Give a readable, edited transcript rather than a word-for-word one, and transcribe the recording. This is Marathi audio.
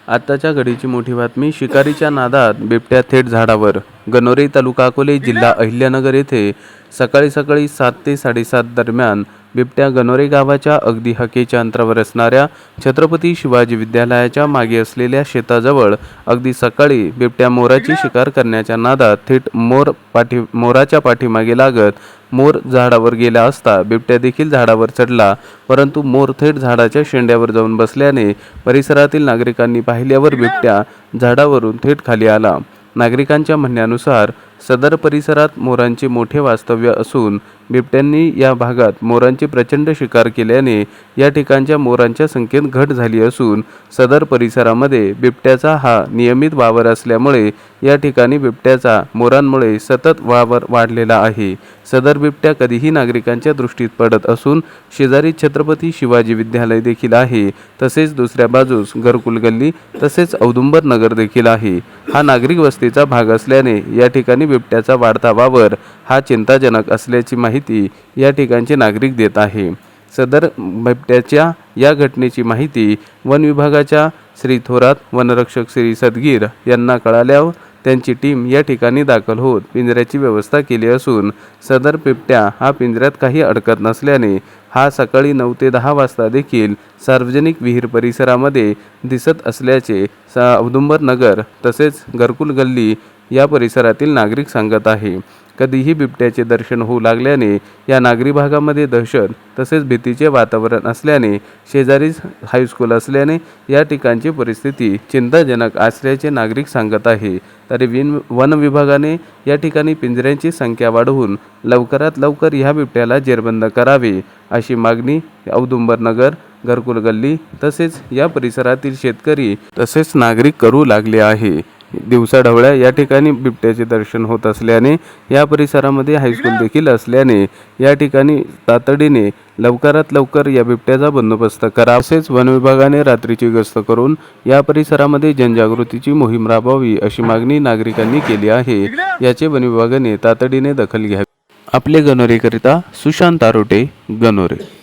आताच्या घडीची मोठी बातमी। शिकारीच्या नादात बिबट्या थेट झाडावर। गणोरे तालुका अकोले जिल्हा अहिल्यानगर येथे सकाळी 7 ते 7:30 दरम्यान बिबट्या गणोरे गावाच्या अगदी हाकेच्या अंतरावर असणाऱ्या छत्रपती शिवाजी विद्यालयाच्या मागे असलेल्या शेताजवळ अगदी सकाळी बिबट्या मोराची शिकार करण्याच्या नादात थेट मोराच्या पाठीमागे लागत मोर झाडावर गेला असता बिबट्या देखील झाडावर चढला, परंतु मोर थेट झाडाच्या शेंड्यावर जाऊन बसल्याने परिसरातील नागरिकांनी पाहिल्यावर बिबट्या झाडावरून थेट खाली आला। नागरिकांच्या म्हणण्यानुसार सदर परिसरात मोरांचे मोठे वास्तव्य असून बिबट्यांनी या भागात मोरांची प्रचंड शिकार केल्याने या ठिकाणच्या मोरांच्या संख्येत घट झाली असून सदर परिसरामध्ये बिबट्याचा हा नियमित वावर असल्यामुळे या ठिकाणी बिबट्याचा मोरांमुळे सतत वावर वाढलेला आहे। सदर बिबट्या कधीही नागरिकांच्या दृष्टीत पडत असून शेजारी छत्रपती शिवाजी विद्यालय देखील आहे, तसेच दुसऱ्या बाजूस घरकुल गल्ली तसेच औदुंबर नगर देखील आहे। हा नागरिक वस्तीचा भाग असल्याने या ठिकाणी बिबट्याचा वाढता वावर हा चिंताजनक असल्याची माहिती या ठिकाणचे नागरिक देत आहे। सदर बिबट्याच्या या घटनेची माहिती वन विभागाच्या श्री थोरात, वनरक्षक श्री सदगीर यांना कळाल्यावर त्यांची टीम या ठिकाणी दाखल होत पिंजऱ्याची व्यवस्था केली असून सदर बिबट्या हा पिंजऱ्यात काही अडकत नसल्याने हा सकाळी 9 ते 10 वाजता देखील सार्वजनिक विहीर परिसरामध्ये दिसत असल्याचे औदुंबर नगर तसेच घरकुल गल्ली या परिसरातील नागरिक सांगत आहे। कधीही बिबट्याचे दर्शन होऊ लागल्याने या नागरी भागामध्ये दहशत तसेच भीतीचे वातावरण असल्याने शेजारीच हायस्कूल असल्याने या ठिकाणची परिस्थिती चिंताजनक असल्याचे नागरिक सांगत आहे। तरी वन विभागाने या ठिकाणी पिंजऱ्यांची संख्या वाढवून लवकरात लवकर ह्या बिबट्याला जेरबंद करावे अशी मागणी औदुंबर नगर, घरकुल गल्ली तसेच या परिसरातील शेतकरी तसेच नागरिक करू लागले आहे। दिवसाढवळ्या या ठिकाणी बिबट्याचे दर्शन होत असल्याने या परिसरामध्ये हायस्कूल देखील असल्याने या ठिकाणी तातडीने लवकरात लवकर या बिबट्याचा बंदोबस्त करा। तसेच वन विभागाने रात्रीची गस्त करून या परिसरामध्ये जनजागृतीची मोहीम राबवावी अशी मागणी नागरिकांनी केली आहे। याचे वन विभागाने तातडीने दखल घ्यावी। आपले गणोरेकरिता सुशांत आरोटे, गणोरे।